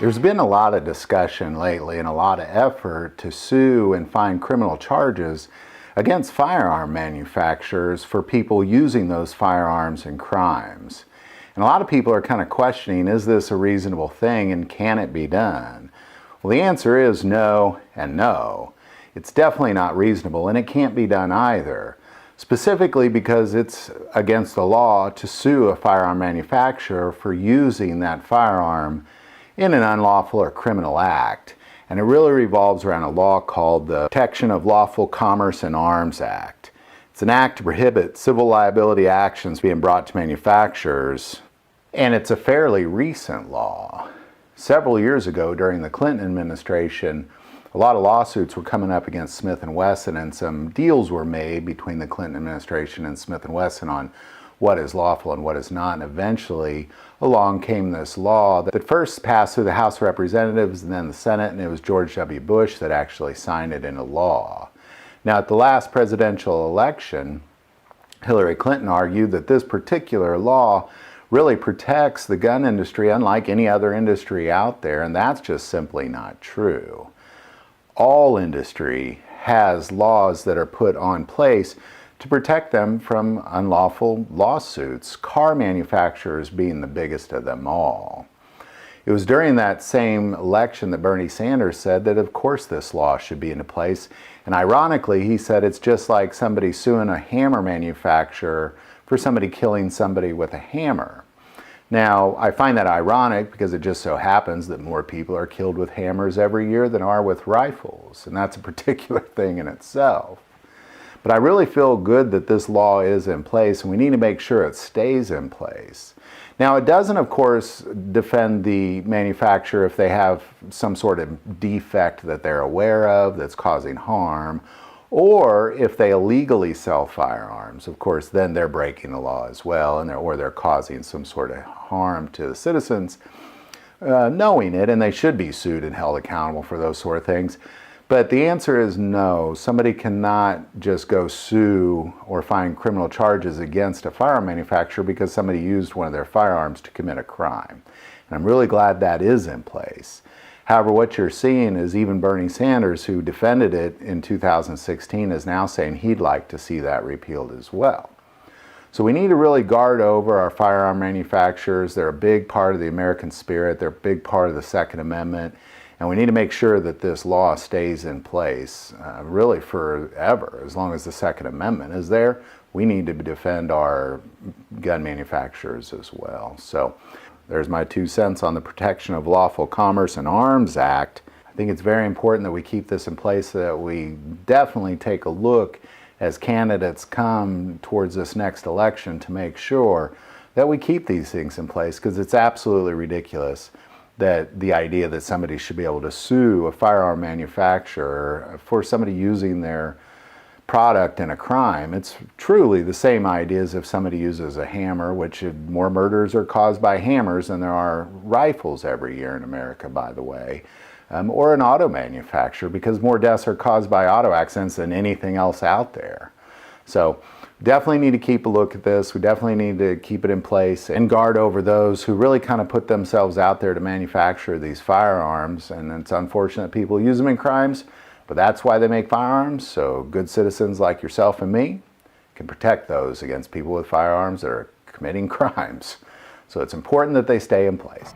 There's been a lot of discussion lately and a lot of effort to sue and find criminal charges against firearm manufacturers for people using those firearms in crimes. And a lot of people are kind of questioning, is this a reasonable thing and can it be done? Well, the answer is no and no. It's definitely not reasonable and it can't be done either. Specifically because it's against the law to sue a firearm manufacturer for using that firearm in an unlawful or criminal act. And it really revolves around a law called the Protection of Lawful Commerce in Arms Act. It's an act to prohibit civil liability actions being brought to manufacturers, and it's a fairly recent law. Several years ago, during the Clinton administration, a lot of lawsuits were coming up against Smith & Wesson, and some deals were made between the Clinton administration and Smith & Wesson on what is lawful and what is not. And eventually along came this law that first passed through the House of Representatives and then the Senate, and it was George W. Bush that actually signed it into law. Now, at the last presidential election, Hillary Clinton argued that this particular law really protects the gun industry unlike any other industry out there, and that's just simply not true. All industry has laws that are put on place to protect them from unlawful lawsuits, car manufacturers being the biggest of them all. It was during that same election that Bernie Sanders said that of course this law should be in place, and ironically he said it's just like somebody suing a hammer manufacturer for somebody killing somebody with a hammer. Now, I find that ironic because it just so happens that more people are killed with hammers every year than are with rifles, and that's a particular thing in itself. But I really feel good that this law is in place, and we need to make sure it stays in place. Now, it doesn't, of course, defend the manufacturer if they have some sort of defect that they're aware of that's causing harm, or if they illegally sell firearms. Of course, then they're breaking the law as well, or they're causing some sort of harm to the citizens, knowing it, and they should be sued and held accountable for those sort of things. But the answer is no. Somebody cannot just go sue or find criminal charges against a firearm manufacturer because somebody used one of their firearms to commit a crime. And I'm really glad that is in place. However, what you're seeing is even Bernie Sanders, who defended it in 2016, is now saying he'd like to see that repealed as well. So we need to really guard over our firearm manufacturers. They're a big part of the American spirit. They're a big part of the Second Amendment. And we need to make sure that this law stays in place really forever. As long as the Second Amendment is there, we need to defend our gun manufacturers as well. So there's my 2 cents on the Protection of Lawful Commerce in Arms Act. I think it's very important that we keep this in place so that we definitely take a look as candidates come towards this next election to make sure that we keep these things in place, because it's absolutely ridiculous that the idea that somebody should be able to sue a firearm manufacturer for somebody using their product in a crime. It's truly the same idea as if somebody uses a hammer, which more murders are caused by hammers than there are rifles every year in America, by the way, or an auto manufacturer, because more deaths are caused by auto accidents than anything else out there. So definitely need to keep a look at this. We definitely need to keep it in place and guard over those who really kind of put themselves out there to manufacture these firearms. And it's unfortunate people use them in crimes, but that's why they make firearms. So good citizens like yourself and me can protect those against people with firearms that are committing crimes. So it's important that they stay in place.